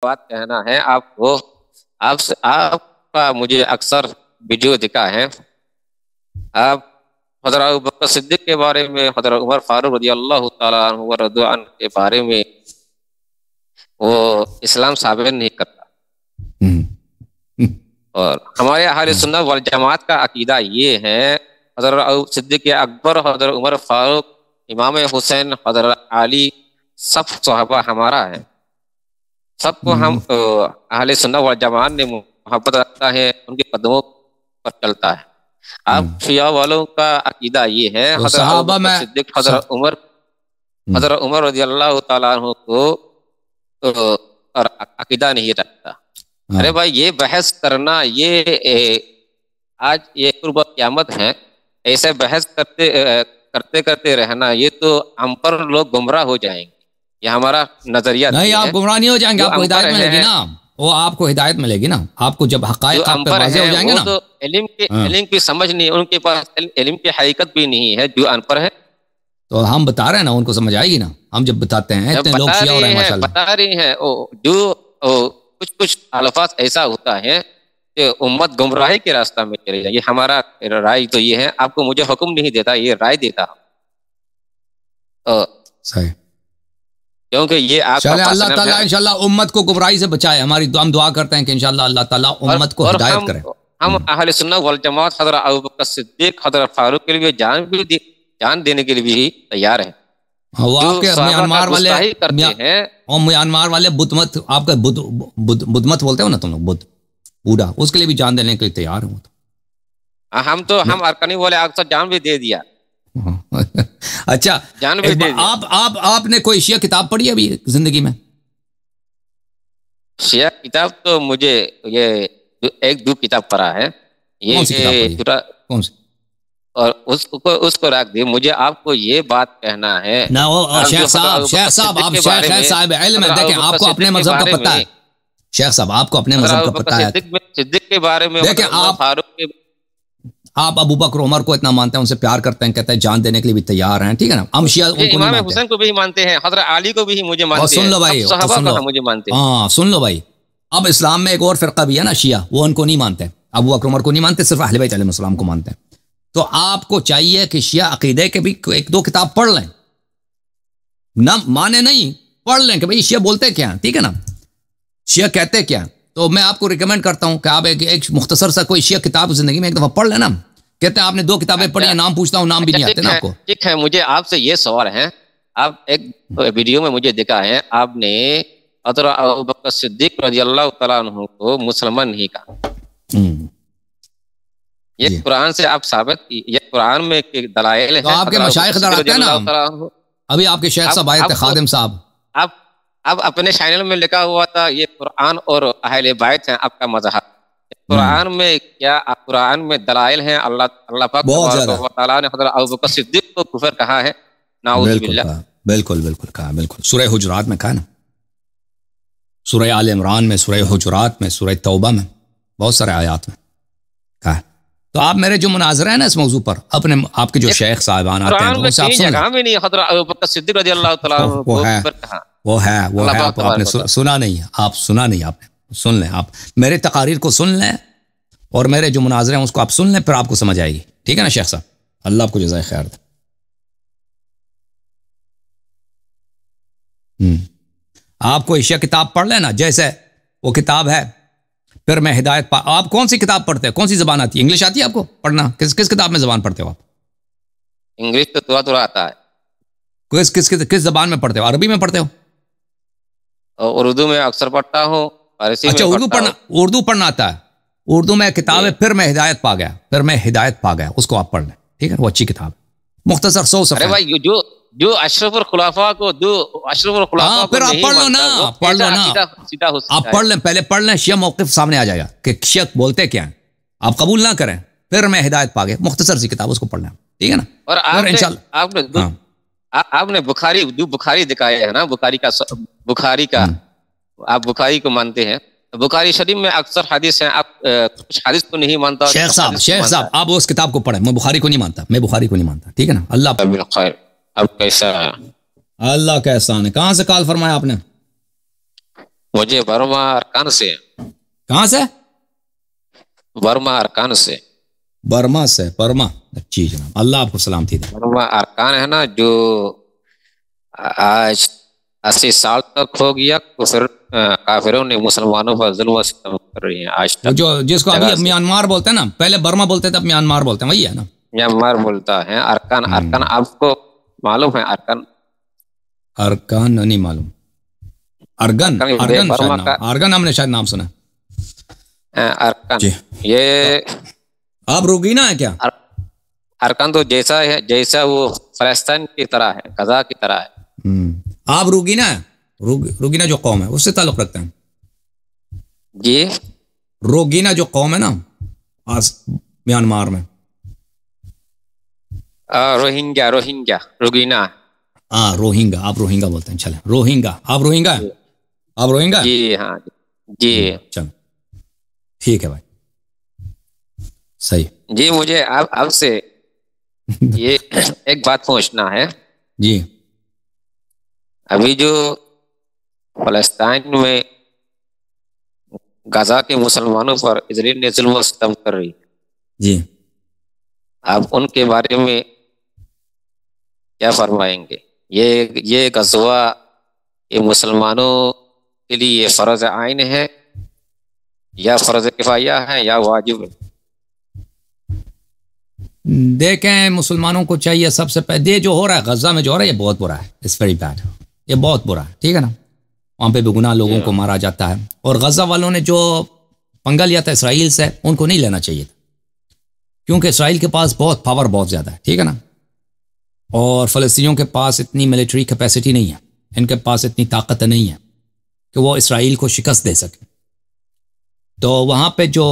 بات کہنا ہے آپ کو، آپ کا مجھے اکثر ویڈیو دکھا ہے، آپ حضرت ابوبکر صدیق کے بارے میں، حضرت عمر فاروق رضی اللہ تعالیٰ عنہ و رضوان عنہ کے بارے میں وہ اسلام ثابت نہیں کرتا. اور ہمارے اہل سنت والجماعت کا عقیدہ یہ ہے، حضرت صدیق اکبر، حضرت عمر فاروق، امام حسین، حضرت علی، سب صحابہ ہمارا ہے، سب کو ہم اہل سنت والجماعت نے محبت رکھتا ہے، ان کے قدموں پر چلتا ہے. آپ شیعہ والوں کا عقیدہ یہ ہے حضرت ابوبکر صدیق، حضرت عمر رضی اللہ تعالیٰ عنہ کو عقیدہ نہیں رکھتا. ارے بھائی یہ بحث کرنا، یہ آج یہ قرب قیامت ہے، ایسے بحث کرتے کرتے رہنا، یہ تو ہم پر لوگ گمراہ ہو جائیں گے. یہ ہمارا نظریہ نہیں، آپ گمراہ نہیں ہو جائیں گے، آپ کو ہدایت ملے گی نا، وہ آپ کو ہدایت ملے گی نا. آپ کو جب حقائق آپ پہ واضح ہو جائیں گے نا، تو علم کی سمجھ نہیں، ان کے پاس علم کی حقیقت بھی نہیں ہے، جو ان پر ہے. تو ہم بتا رہے ہیں نا، ان کو سمجھ آئے گی نا. ہم جب بتاتے ہیں اتنے لوگ شیعہ ہو رہے ہیں ماشاءاللہ، بتا رہی ہیں جو کچھ الفاظ ایسا ہوتا ہے کہ امت گمراہی کے راستہ میں چلے جائے. یہ ہمارا رائے تو یہ ہے، آپ کو مجھے حکم نہیں دیتا، یہ رائے دیتا صحیح. کیونکہ یہ آپ چلے اللہ تعالیٰ انشاءاللہ امت کو گمراہی سے بچائے. ہماری ہم دعا کرتے ہیں کہ انشاءاللہ اللہ تعالیٰ امت کو ہدایت کرے. ہم اہل سنت والجماعت حضرت ابوبکر صدیق، حضرت فاروق کے لیے جان دینے کے لیے بھی تیار ہیں. وہ آپ کے میانمار والے اور میانمار والے بدھ مت، آپ کا بدھ مت بولتے ہو نا تم لوگ، بوڑھا، اس کے لیے بھی جان دینے کے لیے تیار ہیں. ہم ارکنی والے اکثر جان بھی دے دیا. اچھا، آپ نے کوئی شیعہ کتاب پڑھی ابھی زندگی میں؟ شیعہ کتاب تو مجھے یہ ایک دو کتاب پڑھا ہے. کون سی؟ اور اس کو رکھ دی. مجھے آپ کو یہ بات کہنا ہے، شیخ صاحب آپ شیخ صاحب علم ہے، دیکھیں آپ کو اپنے مذہب کا پتہ ہے. شیخ صاحب آپ کو اپنے مذہب کا پتہ ہے. صدیق کے بارے میں دیکھیں آپ ابو بکر عمر کو اتنا مانتے ہیں، ان سے پیار کرتے ہیں، کہتے ہیں جان دینے کے لیے بھی تیار ہیں، ٹھیک ہے نا. ہم شیعہ امام حسین کو بھی مانتے ہیں، حضرت علی کو بھی مجھے مانتے ہیں. سن لو بھائی، مجھے مانتے ہیں. ہاں سن لو بھائی، اب اسلام میں ایک اور فرقہ بھی ہے نا شیعہ، وہ ان کو نہیں مانتے، ابو بکر عمر کو نہیں مانتے، صرف اہل بیت علیہ السلام کو مانتے ہیں. تو آپ کو چاہیے کہ شیعہ عقیدے کے بھی ایک دو کتاب پڑھ لیں، نہ مانے نہیں، پڑھ لیں کہ بھئی شیعہ بولتے کیا ہیں، ٹھیک ہے نا، شیعہ کہتے کیا. تو میں آپ کو ریکمینڈ کرتا ہوں کہ آپ ایک مختصر سا کوئی شیعہ کتاب زندگی میں ایک دفعہ پڑھ لینا. کہتے ہیں آپ نے 2 کتابیں پڑھی ہیں، نام پوچھتا ہوں نام بھی نہیں آتے نا آپ کو. ٹھیک ہے، مجھے آپ سے یہ سوال ہے، آپ ایک ویڈیو میں مجھے دکھا ہے، آپ نے حضرت ابوبکر صدیق رضی اللہ تعالیٰ عنہ کو مسلمان نہیں کہا. یہ قرآن سے آپ ثابت، یہ قرآن میں دلائل ہیں. تو آپ کے مشائخ در آتے ہیں نا، ابھی آپ کے شیخ صاحب آئے تھے، خادم صاحب، اب اپنے چینل میں لکھا ہوا تھا یہ قرآن اور اہل بیت ہیں آپ کا مذہب. قرآن میں کیا، قرآن میں دلائل ہیں. اللہ پاک تبارک و تعالیٰ نے حضرت ابوبکر صدیق کو کفر کہا ہے، نعوذ باللہ. بالکل کہا، بالکل. سورہ حجرات میں کہا نا، سورہ آل عمران میں، سورہ حجرات میں، سورہ توبہ میں، بہت سارے آیات میں کہا. تو آپ میرے جو مناظرہ ہیں نا اس موضوع پر، اپنے آپ کے جو شیخ صاحبان آتے ہیں ان سے آپ سن لیں. حضرت ابوبکر صدیق رضی اللہ تعالیٰ عنہ کو کفر کہا، وہ ہے آپ نے سنا نہیں، آپ سنا نہیں، آپ نے سن لیں. آپ میرے تقاریر کو سن لیں اور میرے جو مناظرے ہیں اس کو آپ سن لیں، پھر آپ کو سمجھ آئے گی، ٹھیک ہے نا شیخ صاحب. اللہ آپ کو جزائے خیر دے. آپ کو عشاء کتاب پڑھ لینا، جیسے وہ کتاب ہے پھر میں ہدایت آپ کون سی کتاب پڑھتے ہیں، کون سی زبان آتی ہے؟ انگلش آتی ہے آپ کو پڑھنا؟ کس کتاب میں زبان پڑھتے ہو آپ؟ انگلش تو تھوڑا آتا ہے. کس زبان میں پڑھتے ہو؟ عربی میں پڑھتے ہو؟ اردو میں اکثر پڑھتا ہوں. اچھا، اردو پڑھنا آتا ہے. اردو میں کتاب ہے پھر میں ہدایت پا گیا، اس کو آپ پڑھ لیں، ٹھیک ہے. وہ اچھی کتاب ہے، مختصر 100 صفحے. ارے بھائی جو اشرف الخلفاء کو پھر آپ پڑھ لو نا، آپ پڑھ لیں، پہلے پڑھ لیں، شیعہ موقف سامنے آ جائے گا کہ شیعہ بولتے کیا ہیں. آپ قبول نہ کریں، پھر میں ہدایت پا گیا، مختصر سی کتاب، اس کو پڑھ لیں، ٹھیک ہے نا. اور آپ نے بخاری دکھایا ہے نا، بخاری کا آپ بخاری کو مانتے ہیں. بخاری شریف میں اکثر حدیث ہیں، آپ کچھ حدیث کو نہیں مانتا. شیخ صاحب آپ اس کتاب کو پڑھیں. میں بخاری کو نہیں مانتا، ٹھیک ہے نا. اللہ بالخیر. اب کیسا ہے؟ اللہ کا احسان ہے. کہاں سے کال فرمایا آپ نے؟ مجھے برما ارکان سے. کہاں سے؟ برما ارکان سے. برما سے. برما، اچھی جناب، اللہ آپ کو سلامتی دے. برما ارکان ہے نا، جو آج 80 سال تک ہو گیا، تو پھر کافروں نے مسلمانوں پر ظلم و ستم کر رہی ہیں آج تک. جو جس کو ابھی میانمار بولتے ہیں نا، پہلے برما بولتے تھے، اب میانمار بولتے ہیں، وہی ہے نا؟ میانمار بولتا ہے. ارکان، ارکان آپ کو معلوم ہے؟ ارکان، ارکان نہیں معلوم. ارگن، ارگن شاید نام، ارگن ہم نے شاید نام سنا. ارکان جی. یہ آپ روگینا ہے کیا؟ ارکان تو جیسا ہے، جیسا وہ فلسطین کی طرح ہے، غزہ کی طرح ہے. آپ روگینا ہے؟ روگینا جو قوم ہے اس سے تعلق رکھتے ہیں؟ جی. روگینا جو قوم ہے نا میانمار میں، روہنگیا، روہنگیا، روگینا. ہاں روہنگا، آپ روہنگا بولتے ہیں. چلیں روہنگا، آپ روہنگا ہیں؟ آپ روہنگا؟ جی ہاں جی. چلو ٹھیک ہے بھائی، صحیح. جی مجھے آپ سے یہ ایک بات پوچھنا ہے. جی. ابھی جو فلسطین میں غزہ کے مسلمانوں پر اسرائیل نے ظلم و ستم کر رہی، جی، آپ ان کے بارے میں کیا فرمائیں گے؟ یہ غزوہ یہ مسلمانوں کے لیے یہ فرض عین ہے یا فرض کفایہ ہے یا واجب ہے؟ دیکھیں مسلمانوں کو چاہیے سب سے پہلے، یہ جو ہو رہا ہے غزہ میں جو ہو رہا ہے یہ بہت برا ہے. It's very bad. یہ بہت برا ہے، ٹھیک ہے نا؟ وہاں پہ بے گناہ لوگوں کو مارا جاتا ہے. اور غزہ والوں نے جو پنگا لیا تھا اسرائیل سے، ان کو نہیں لینا چاہیے تھا، کیونکہ اسرائیل کے پاس بہت پاور بہت زیادہ ہے، ٹھیک ہے نا؟ اور فلسطینیوں کے پاس اتنی ملٹری کیپیسٹی نہیں ہے، ان کے پاس اتنی طاقت نہیں ہے کہ وہ اسرائیل کو شکست دے سکیں. تو وہاں پہ جو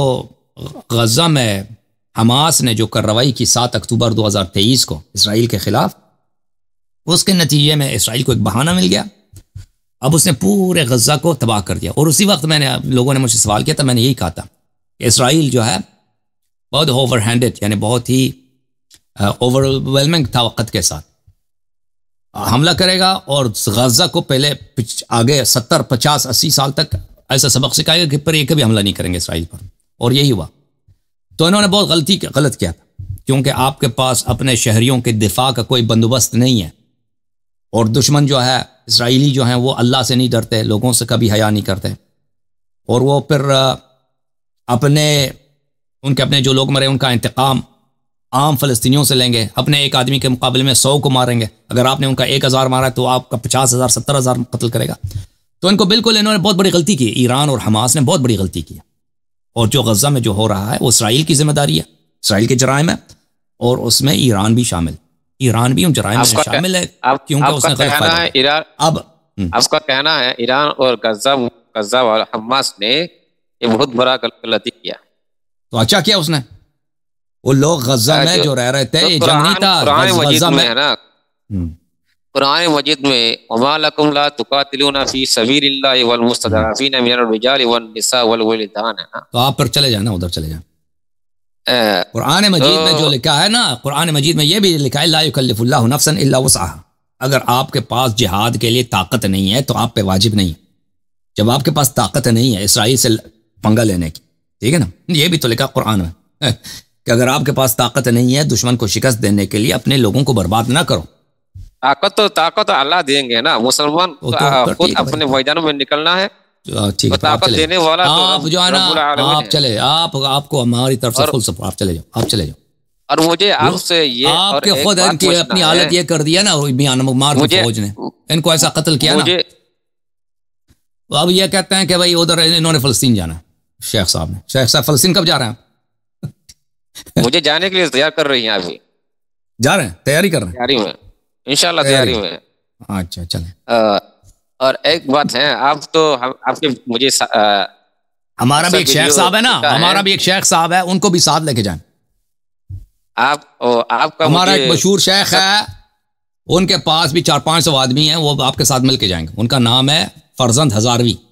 غزہ میں حماس نے جو کارروائی کی 7 اکتوبر 2023 کو اسرائیل کے خلاف، اس کے نتیجے میں اسرائیل کو ایک بہانہ مل گیا. اب اس نے پورے غزہ کو تباہ کر دیا. اور اسی وقت لوگوں نے مجھ سے سوال کیا تھا، میں نے یہی کہا تھا کہ اسرائیل جو ہے بہت اوور ہینڈڈ، یعنی بہت ہی اوور ویلمنگ تھا، وقت کے ساتھ حملہ کرے گا اور غزہ کو پہلے آگے 70 50 80 سال تک ایسا سبق سکھائے گا کہ پر یہ کبھی حملہ نہیں کریں گے اسرائیل پر. اور یہی ہوا. تو انہوں نے بہت غلط کیا تھا، کیونکہ آپ کے پاس اپنے شہریوں کے دفاع کا کوئی بندوبست نہیں ہے. اور دشمن جو ہے اسرائیلی جو ہیں وہ اللہ سے نہیں ڈرتے، لوگوں سے کبھی حیا نہیں کرتے. اور وہ پھر ان کے اپنے جو لوگ مرے ان کا انتقام عام فلسطینیوں سے لیں گے. اپنے ایک آدمی کے مقابلے میں 100 کو ماریں گے. اگر آپ نے ان کا 1000 مارا ہے تو آپ کا 50,000 70,000 قتل کرے گا. تو ان کو بالکل انہوں نے بہت بڑی غلطی کی. ایران اور حماس نے بہت بڑی غلطی کی. اور جو غزہ میں جو ہو رہا ہے وہ اسرائیل کی ذمہ داری ہے، اسرائیل کے جرائم ہے، اور اس میں ایران بھی شامل، ایران بھی ان جرائم میں شامل ہے، کیونکہ اس نے غلط فائدہ ایران. اب آپ کا کہنا ہے ایران اور غزہ اور حماس نے یہ بہت بڑا غلطی کیا. تو اچھا کیا اس نے؟ وہ لوگ غزہ میں جو رہ رہے تھے، یہ جنگ نہیں تھا. قرآن مجید میں ہے نا، قرآن مجید میں وَمَا لَكُمْ لَا تُقَاتِلُونَ فِي سَبِيلِ اللَّهِ وَالْمُسْتَضْعَفِينَ مِنَ الرِّجَالِ وَالنِّسَاءِ وَالْوِلْدَانِ. تو آپ پر چلے جانا، ادھر چلے جائیں. قرآن مجید میں جو لکھا ہے نا، قرآن مجید میں یہ بھی لکھا ہے لَا يُكَلِّفُ اللَّهُ نَفْسًا إِلَّا وُسْعَهَا. اگر آپ کے پاس جہاد کے لیے طاقت نہیں ہے تو آپ پہ واجب نہیں. جب آپ کے پاس طاقت نہیں ہے اسرائیل سے پنگا لینے کی، ٹھیک ہے نا، یہ بھی تو لکھا قرآن میں کہ اگر آپ کے پاس طاقت نہیں ہے دشمن کو شکست دینے کے لیے اپنے لوگوں کو برباد نہ کرو. طاقت اللہ دیں گے نا. مسلمان خود اپنے میدانوں میں نکلنا ہے. طاقت دینے والا آپ جو ہے نا، آپ چلے، آپ کو ہماری طرف سے فل سپورٹ. آپ چلے جاؤ، آپ چلے جاؤ. اور مجھے آپ سے یہ آپ کے خود ان کی اپنی حالت یہ کر دیا نا میانمار کی فوج نے، ان کو ایسا قتل کیا نا. اب یہ کہتے ہیں کہ بھائی ادھر انہوں نے فلسطین جانا ہے. شیخ صاحب فلسطین کب جا رہے ہیں؟ مجھے جانے کے لیے تیار کر رہی ہیں. ابھی جا رہے ہیں، تیاری کر رہے ہیں؟ تیاری میں انشاءاللہ، تیاری میں. اچھا چلیں. اور ایک بات ہے، آپ تو آپ کے مجھے ہمارا بھی ایک شیخ صاحب ہے نا، ہمارا بھی ایک شیخ صاحب ہے، ان کو بھی ساتھ لے کے جائیں. آپ کا ہمارا ایک مشہور شیخ ہے، ان کے پاس بھی 400-500 آدمی ہیں، وہ آپ کے ساتھ مل کے جائیں گے. ان کا نام ہے فرزند ہزاروی.